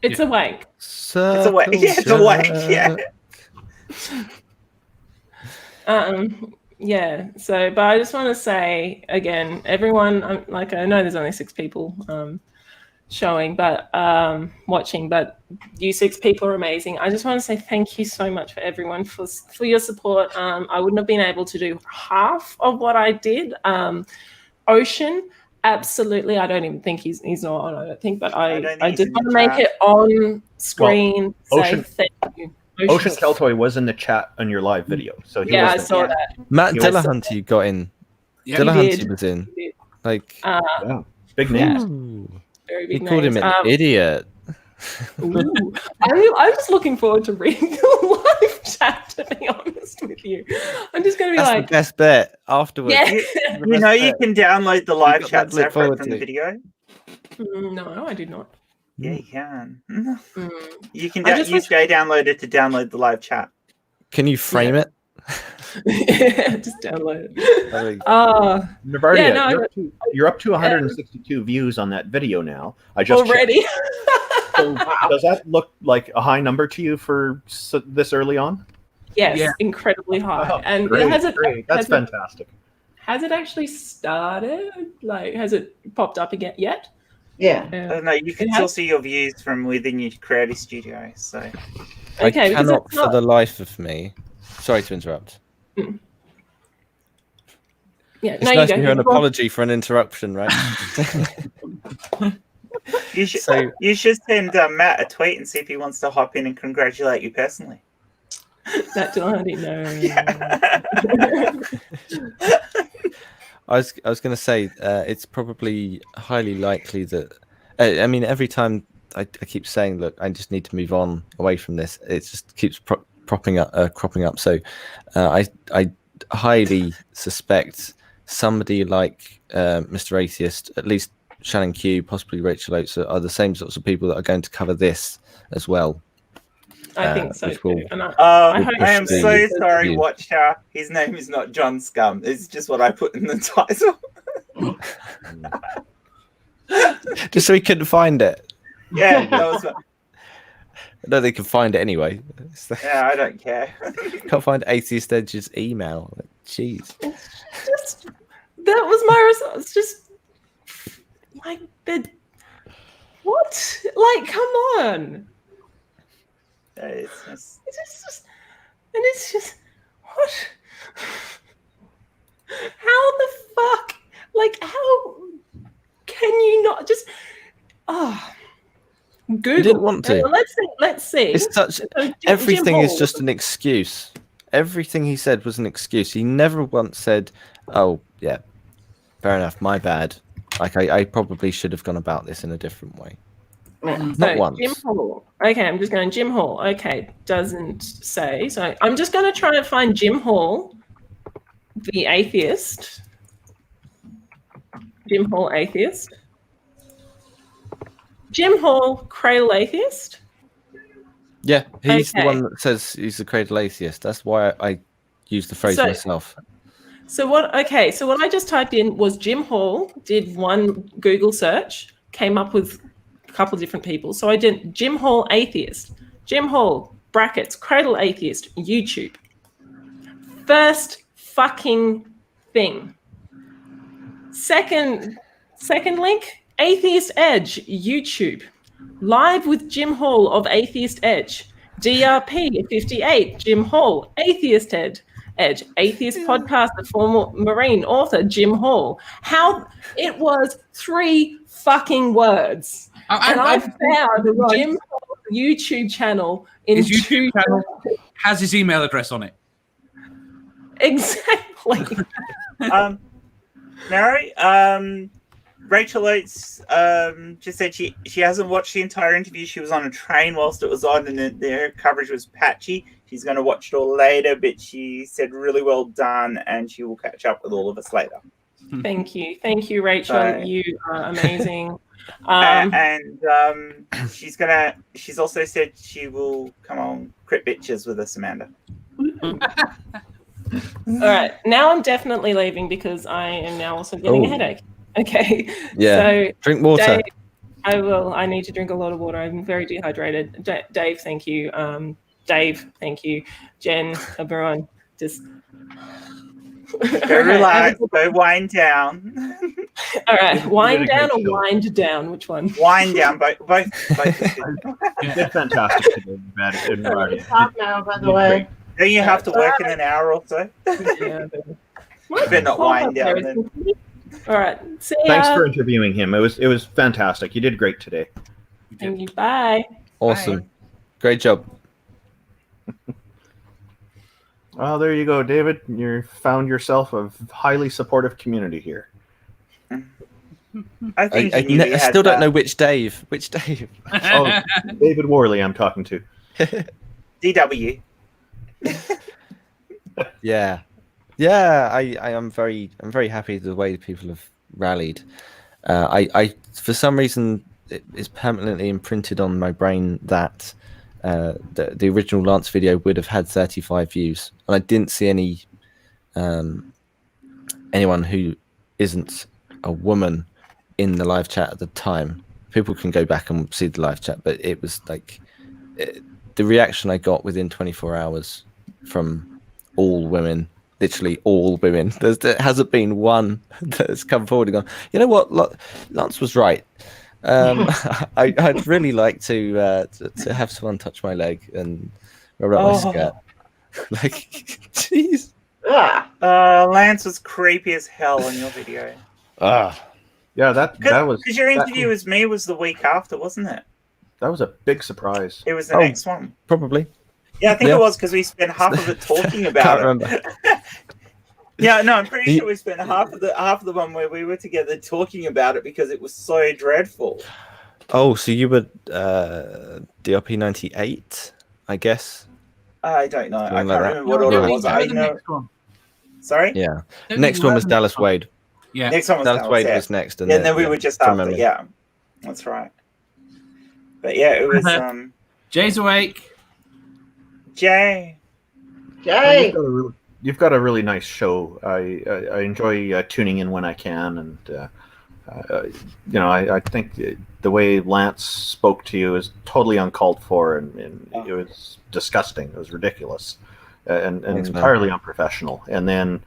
It's a wank. It's a wank. Yeah, it's a wank. Yeah. Yeah. So, but I just want to say again, everyone. Like, I know there's only 6 people showing, but watching. But you 6 people are amazing. I just want to say thank you so much for everyone for your support. I wouldn't have been able to do half of what I did. Ocean. Absolutely, I don't even think he's not on. I don't think, but I just want to make it on screen. Well, say thank you. Ocean Keltoy was in the chat on your live video, so he I saw that. Matt Dillahunty got in. Yeah, Dillahunty was in. Like, big names. Very big he called him an idiot. I'm just looking forward to reading the live chat, to be honest with you. I'm just going to be That's the best bet afterwards. Yeah. You can download the live chat separate from the video. No, I did not. Yeah, you can. You can use downloaded to download the live chat. Can you frame it? Just download it. Navardia, you're up to 162 views on that video now. I just already. So does that look like a high number to you for this early on? Yes, incredibly high. Oh, and great. That's fantastic. Has it actually started? Like, has it popped up again yet? Yeah. No, you can still see your views from within your creative studio. So okay, I cannot for the life of me. Sorry to interrupt. Yeah, it's nice to hear an apology for an interruption, right? You should send Matt a tweet and see if he wants to hop in and congratulate you personally. That Dillahunty, no. I was going to say it's probably highly likely that I mean every time I keep saying, look, I just need to move on away from this. It just keeps cropping up. So I highly suspect somebody like Mr. Atheist, at least Shannon Q, possibly Rachel Oates, are the same sorts of people that are going to cover this as well. I think so too. I am so sorry, Watcher. His name is not John Scum. It's just what I put in the title. Just so he couldn't find it. Yeah, that was. No, they can find it anyway. Yeah, I don't care. Can't find Atheist Edge's email. Jeez. That was my response. Just like what? Like, come on. It's just what? How the fuck? Like, how can you not just? Google. You didn't want to. Let's see. It's such. Everything is just an excuse. Everything he said was an excuse. He never once said, "Oh, yeah, fair enough. My bad. Like, I probably should have gone about this in a different way." Not once. Jim Hall. Okay, I'm just going Jim Hall. Okay, doesn't say. So I'm just going to try and find Jim Hall, the atheist. Jim Hall, atheist. Jim Hall, cradle atheist. Yeah, he's the one that says he's the cradle atheist. That's why I use the phrase myself. So what I just typed in was Jim Hall, did one Google search, came up with a couple of different people. So I did Jim Hall atheist, Jim Hall brackets cradle atheist, YouTube. First fucking thing. Second link, Atheist Edge, YouTube. Live with Jim Hall of Atheist Edge. DRP 58, Jim Hall, Atheist Edge. Atheist podcaster, former Marine author, Jim Hall. How it was 3 fucking words. I found Jim Hall's YouTube channel in his YouTube channel has his email address on it. Exactly. Mary, Rachel Oates just said she hasn't watched the entire interview. She was on a train whilst it was on, and their coverage was patchy. She's going to watch it all later, but she said really well done, and she will catch up with all of us later. Thank you, Rachel. You are amazing. She's also said she will come on Crit Bitches with us, Amanda. All right, now I'm definitely leaving because I am now also getting a headache. Okay. Yeah. So drink water. Dave, I will. I need to drink a lot of water. I'm very dehydrated. Dave, thank you. Dave, thank you. Jen, everyone, just go relax. Go wind down. All right, wind down or wind down? Which one? Wind down. Both. You did fantastic today, everybody. Stop now, by the way. Don't you have to work in an hour or so? Yeah. You better not wind down then. All right. See ya. Thanks for interviewing him. It was fantastic. You did great today. Thank you. Bye. Awesome. Bye. Great job. Well, there you go, David. You found yourself a highly supportive community here. I think I still don't know which Dave. Which Dave? Oh, David Worley, I'm talking to. DW. Yeah. I'm very happy with the way people have rallied. I for some reason it's permanently imprinted on my brain that the original Lance video would have had 35 views, and I didn't see anyone who isn't a woman in the live chat at the time. People can go back and see the live chat, but it was like the reaction I got within 24 hours from all women, literally all women. There hasn't been one that's come forward and gone, you know what, Lance was right. I'd really like to have someone touch my leg and rub up my skirt. Like, jeez. Lance was creepy as hell on your video. Yeah, that was because your interview with me was the week after, wasn't it? That was a big surprise. It was the next one. Probably. Yeah, I think it was because we spent half of it talking about Can't remember. Yeah, no, I'm pretty sure we spent half of the one where we were together talking about it because it was so dreadful. Oh, so you were DRP 98, I guess. I don't know. Something I like can't remember what order it was. I know. Sorry. Yeah. Next one was Dallas Wade. Yeah. Next one was Dallas Wade was next, and then we were just after. Yeah, that's right. But yeah, it was. Jay's awake. Jay. You've got a really nice show. I enjoy tuning in when I can, and I think the way Lance spoke to you is totally uncalled for, and it was disgusting. It was ridiculous, and entirely unprofessional. And then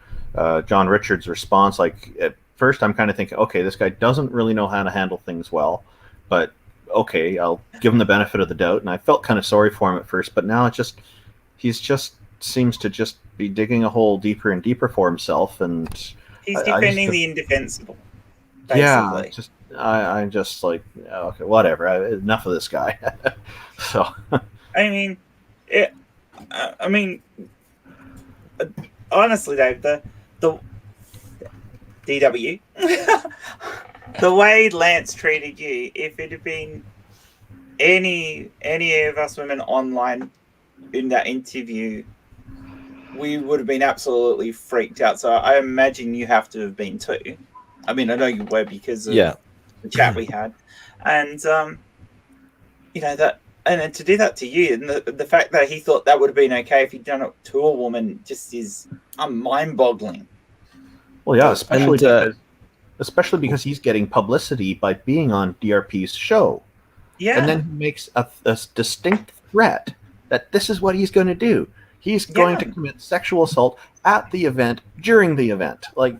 John Richards' response, like at first, I'm kind of thinking, okay, this guy doesn't really know how to handle things well, but okay, I'll give him the benefit of the doubt. And I felt kind of sorry for him at first, but now he's just seems to just be digging a hole deeper and deeper for himself, and he's defending the indefensible. Basically. Yeah, I'm just like, okay, whatever. Enough of this guy. So, I mean, honestly, Dave, the DW, the way Lance treated you, if it had been any of us women online in that interview, we would have been absolutely freaked out. So I imagine you have to have been too. I mean, I know you were because of the chat we had, and that, and then to do that to you, and the fact that he thought that would have been okay if he'd done it to a woman, just is mind-boggling. Well, yeah, especially because he's getting publicity by being on DRP's show. Yeah, and then he makes a distinct threat that this is what he's going to do. He's going to commit sexual assault at the event, during the event. Like,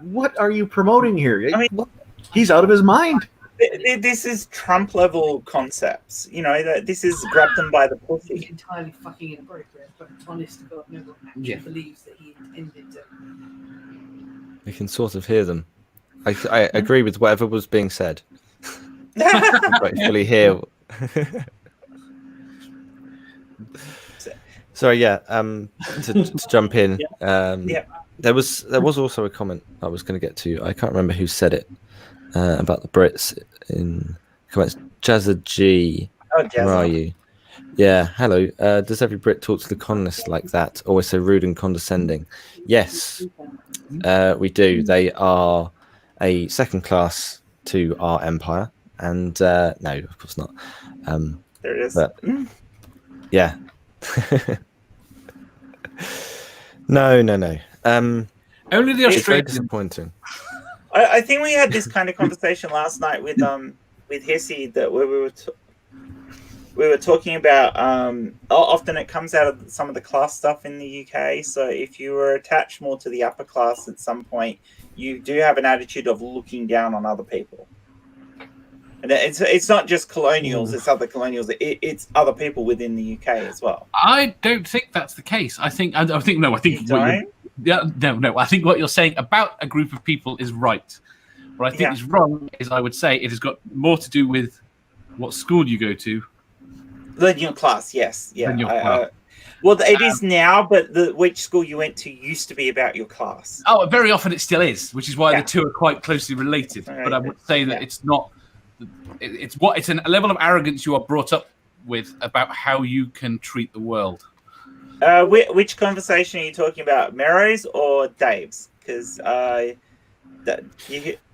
what are you promoting here? I mean, he's out of his mind. This is Trump-level concepts. That this is grab them by the pussy. It's entirely fucking inappropriate, but honest to God, no one actually believes that he intended to. We can sort of hear them. I agree with whatever was being said. Rightfully hear. Sorry, to jump in. There was also a comment I was going to get to. I can't remember who said it about the Brits in comments. Jazza G, where are you? Yeah, hello. Does every Brit talk to the colonists like that? Always so rude and condescending? Yes, we do. They are a second class to our empire, and no, of course not. There it is. But, yeah. No. Only the It's very Australians. disappointing. I think we had this kind of conversation last night with Hissy that where we were talking about often it comes out of some of the class stuff in the UK. So if you were attached more to the upper class at some point, you do have an attitude of looking down on other people. And it's not just colonials; it's other colonials. It's other people within the UK as well. I don't think that's the case. I think no. I think no. I think what you're saying about a group of people is right. What I think is wrong is I would say it has got more to do with what school you go to than your class. Yes, yeah. Than your class. Well, it is now, but which school you went to used to be about your class. Oh, very often it still is, which is why the two are quite closely related. But I would say that it's not. It's a level of arrogance you are brought up with about how you can treat the world. Which conversation are you talking about, Merro's or Dave's? Because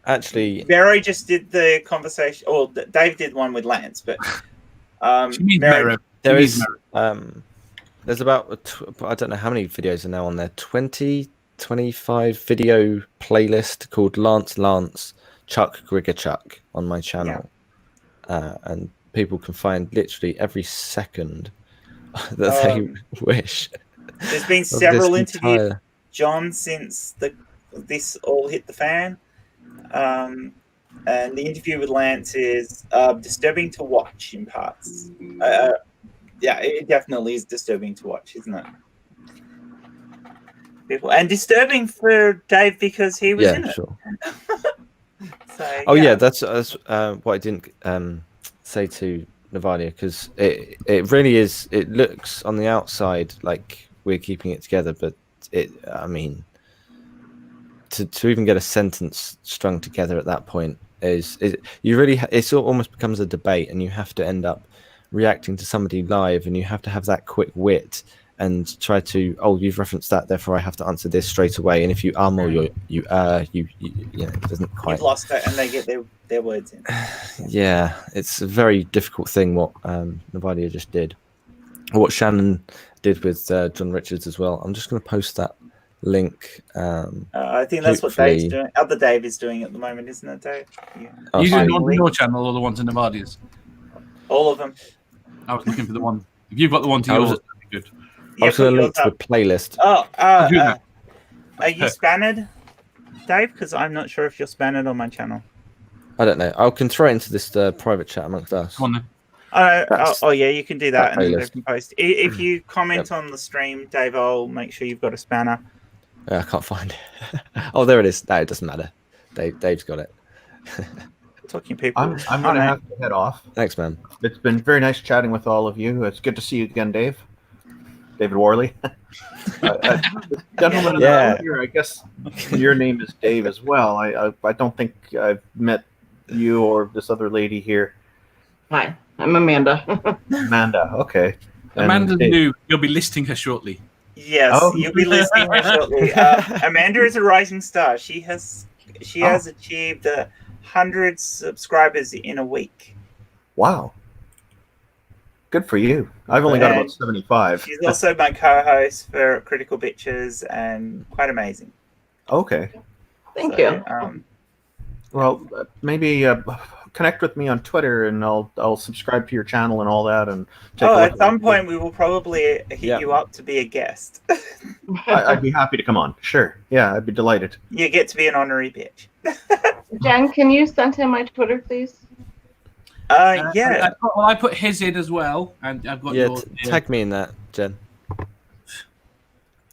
actually, Merro just did the conversation, or Dave did one with Lance, but Merro. There is there's about I don't know how many videos are now on there. 25 video playlist called Lance Chuck Grigachuck on my channel, and people can find literally every second that they wish. There's been several interviews, John, since this all hit the fan, and the interview with Lance is disturbing to watch in parts. Yeah, it definitely is disturbing to watch, isn't it? And disturbing for Dave because he was in it. Sure. So, that's what I didn't say to Navadia, because it really is. It looks on the outside like we're keeping it together, but I mean, to even get a sentence strung together at that point is you really it almost becomes a debate, and you have to end up reacting to somebody live, and you have to have that quick wit and try to, you've referenced that, therefore I have to answer this straight away. And if you more, you know, it doesn't quite. You've lost it, and they get their words in. Yeah, it's a very difficult thing what Navadia just did, or what Shannon did with John Richards as well. I'm just going to post that link. I think that's what Dave's doing. Other Dave is doing at the moment, isn't it, Dave? Yeah. You doing the one on your channel or the ones in Navadia's? All of them. I was looking for the one. If you've got the one to yours, that'd be good. I was going to link to the playlist. Are you spanned, Dave? Because I'm not sure if you're spanned on my channel. I don't know. I can throw it into this private chat amongst us. Come on then. Yeah, you can do that, and then Dave can post. If you comment on the stream, Dave, I'll make sure you've got a spanner. I can't find it. Oh, there it is. No, it doesn't matter. Dave's got it. Talking people. I'm going to have to head off. Thanks, man. It's been very nice chatting with all of you. It's good to see you again, Dave. David Worley. Gentlemen here, I guess your name is Dave as well. I don't think I've met you or this other lady here. Hi, I'm Amanda. Amanda, okay. Amanda's new. You'll be listing her shortly. Yes, you'll be listing her shortly. Amanda is a rising star. She has achieved 100 subscribers in a week. Wow. Good for you. I've only got about 75. She's also my co-host for Critical Bitches, and quite amazing. Okay. Thank you. Well, maybe connect with me on Twitter, and I'll subscribe to your channel and all that. And at some point we will probably hit you up to be a guest. I'd be happy to come on. Sure. Yeah, I'd be delighted. You get to be an honorary bitch. Jen, can you send him my Twitter, please? Yeah. I put his in as well, and I've got yours. Tag me in that, Jen.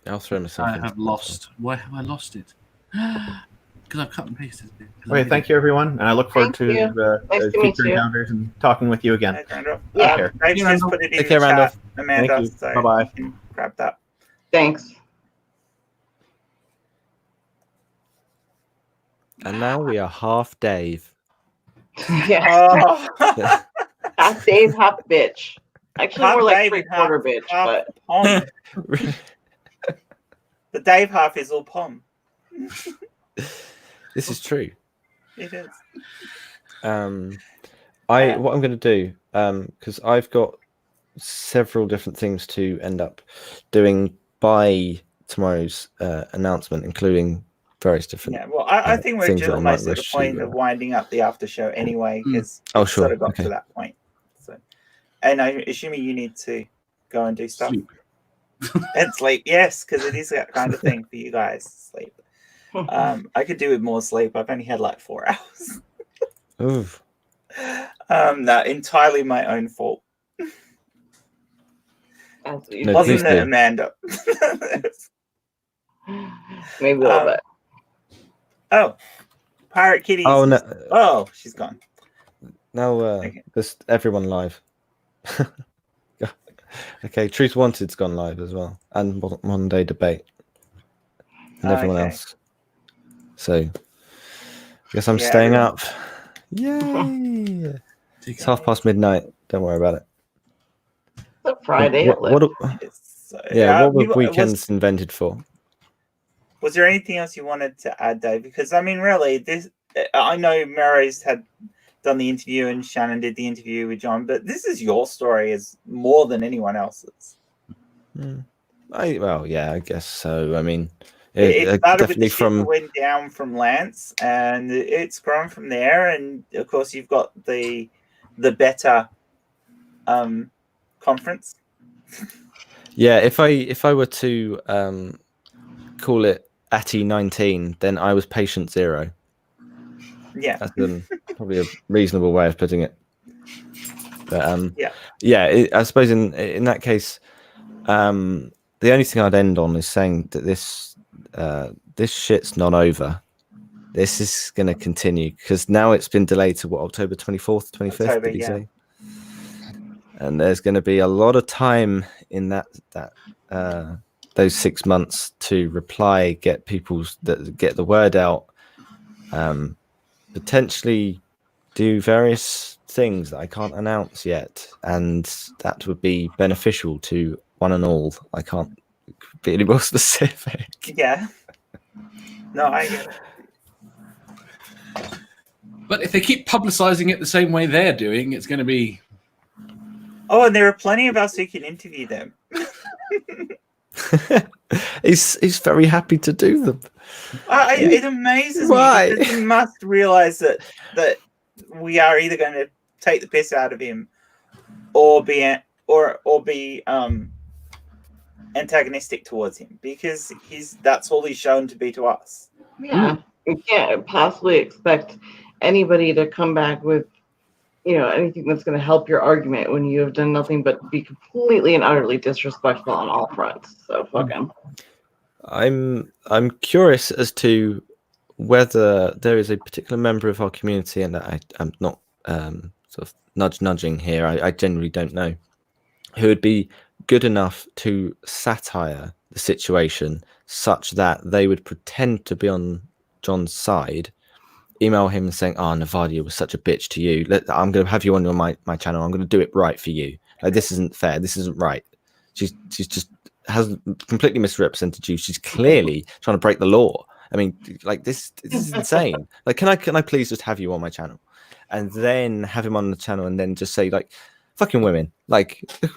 I'll throw myself. I have lost. Why have I lost it? Because I've cut and pasted it. Okay, thank you, everyone, and I look forward to future encounters and talking with you again. Yeah, I've just put it in the chat, Amanda. So bye-bye. you can grab that. Thanks. And now we are half Dave. Yes. Oh. Half Dave, half bitch. Actually, Half more like Dave and 3/4 bitch, half but Pom. The Dave half is all Pom. This is true. It is. What I'm going to do, because I've got several different things to end up doing by tomorrow's announcement, including various different. Yeah, well, I think we're things just that I might almost at the wish point to, of winding up the after show anyway, because Oh, it's sort of sure, got okay. to that point. So, and I'm assuming you need to go and do stuff Sleep. and sleep. Yes, because it is that kind of thing for you guys. Sleep. I could do with more sleep. I've only had like 4 hours. Oof. No, entirely my own fault. No, Wasn't please it, do. Amanda? maybe a little bit. Oh, Pirate Kitty. Oh, no. Oh, she's gone. Now, Okay. just everyone live. Okay, Truth Wanted's gone live as well, and Modern Day Debate, and everyone Okay. else. So, I guess I'm Yeah, staying everyone. up. Yay! It's midnight. Don't worry about it. It's a Friday. What were weekends invented for? Was there anything else you wanted to add, Dave? Because I mean, really, this I know Merro's had done the interview and Shannon did the interview with John, but this is your story as more than anyone else's. Well, yeah, I guess so. I mean, it started definitely with the ship that went down from Lance, and it's grown from there. And of course, you've got the better conference. Yeah, if I were to call it ATI 19, then I was patient 0. Yeah, that's probably a reasonable way of putting it. But I suppose in that case, the only thing I'd end on is saying that this shit's not over. This is going to continue because now it's been delayed to October 24th, 25th. Did he say? And there's going to be a lot of time in that those 6 months to reply, get the word out, potentially do various things that I can't announce yet, and that would be beneficial to one and all. I can't be any more specific. Yeah. No, I get it. But if they keep publicizing it the same way they're doing, it's going to be. Oh, and there are plenty of us who can interview them. He's very happy to do them. It amazes Why? me because he must realize that we are either going to take the piss out of him or be antagonistic towards him, because that's all he's shown to be to us. Yeah, you can't possibly expect anybody to come back with anything that's going to help your argument when you have done nothing but be completely and utterly disrespectful on all fronts. So fuck him. I'm curious as to whether there is a particular member of our community, and I'm not sort of nudging here. I genuinely don't know, who would be good enough to satire the situation such that they would pretend to be on John's side, email him saying, "Oh, Navadia was such a bitch to you. I'm going to have you on my channel. I'm going to do it right for you. Like, this isn't fair. This isn't right. She's just has completely misrepresented you. She's clearly trying to break the law. I mean, like this is insane. Like, can I please just have you on my channel?" And then have him on the channel, and then just say like, "Fucking women," like then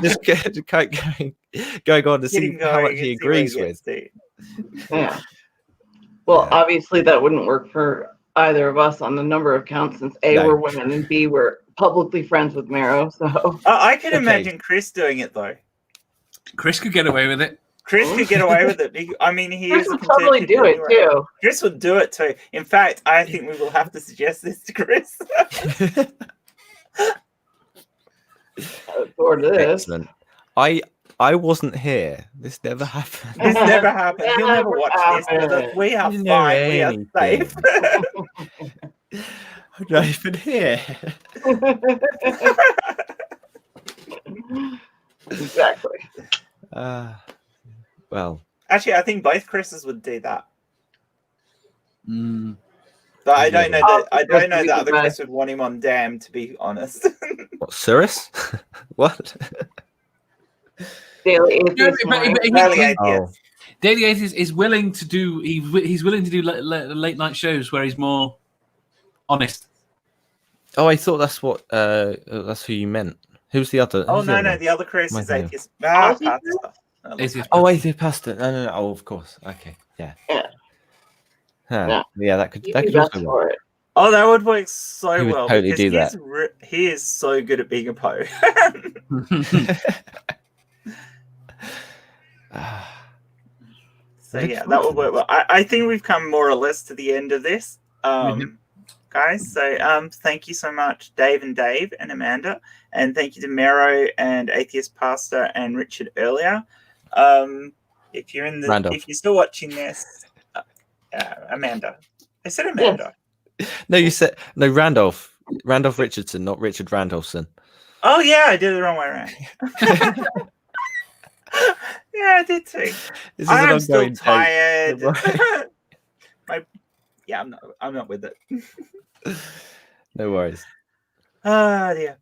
just going on to see how much he agrees with. Yeah. Well, obviously that wouldn't work for either of us on the number of counts, since A, we're women, and B, we're publicly friends with Merro. So I can imagine Chris doing it though. Chris could get away with it. Chris could get away with it. I mean, Chris would totally do it too. Chris would do it too. In fact, I think we will have to suggest this to Chris. Excellent. I wasn't here. This never happened. This never happened. You'll never watch this. We are fine. We are safe. I'm not even here. Exactly. Well, Actually, I think both Chris's would do that. Mm. But I don't know that. I don't know we that could other buy- Chris would want him on Damn. To be honest. What, Cirrus? What? Daily No, Atheist but Morning. Daily he- Atheist. Daily Atheist is willing to do. He's willing to do late night shows where he's more honest. Oh, I thought that's what. That's who you meant. Who's the other? Oh who's the no, other no, one? the other Chris Am I is thinking of? atheist. Ozzy Pastor. Atheist. Oh, Atheist Pastor. No. Oh, of course. Okay. Yeah. Yeah. Huh. Yeah, that could You'd that be could best also work. for it. Oh, that would work so He would well totally because do he is so good at being a Poe. So yeah, that would work well. I think we've come more or less to the end of this, guys. So thank you so much, Dave and Amanda, and thank you to Merro and Atheist Pastor and Richard earlier. If you're in the, Randolph. if you're still watching this, Amanda, I said Amanda. No, you said no. Randolph Richardson, not Richard Randolphson. Oh yeah, I did it the wrong way around. Yeah, I did too. This is I'm an still ongoing joke. tired. Don't Yeah, I'm not with it. No worries. Ah, dear.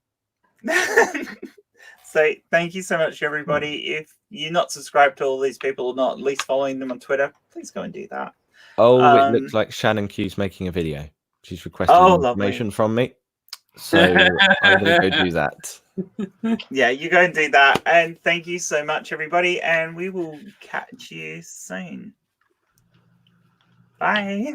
So thank you so much, everybody. If you're not subscribed to all these people or not at least following them on Twitter, please go and do that. Oh, it looks like Shannon Q's making a video. She's requested information from me. So I'm going to go do that. Yeah, you go and do that. And thank you so much, everybody. And we will catch you soon. Bye.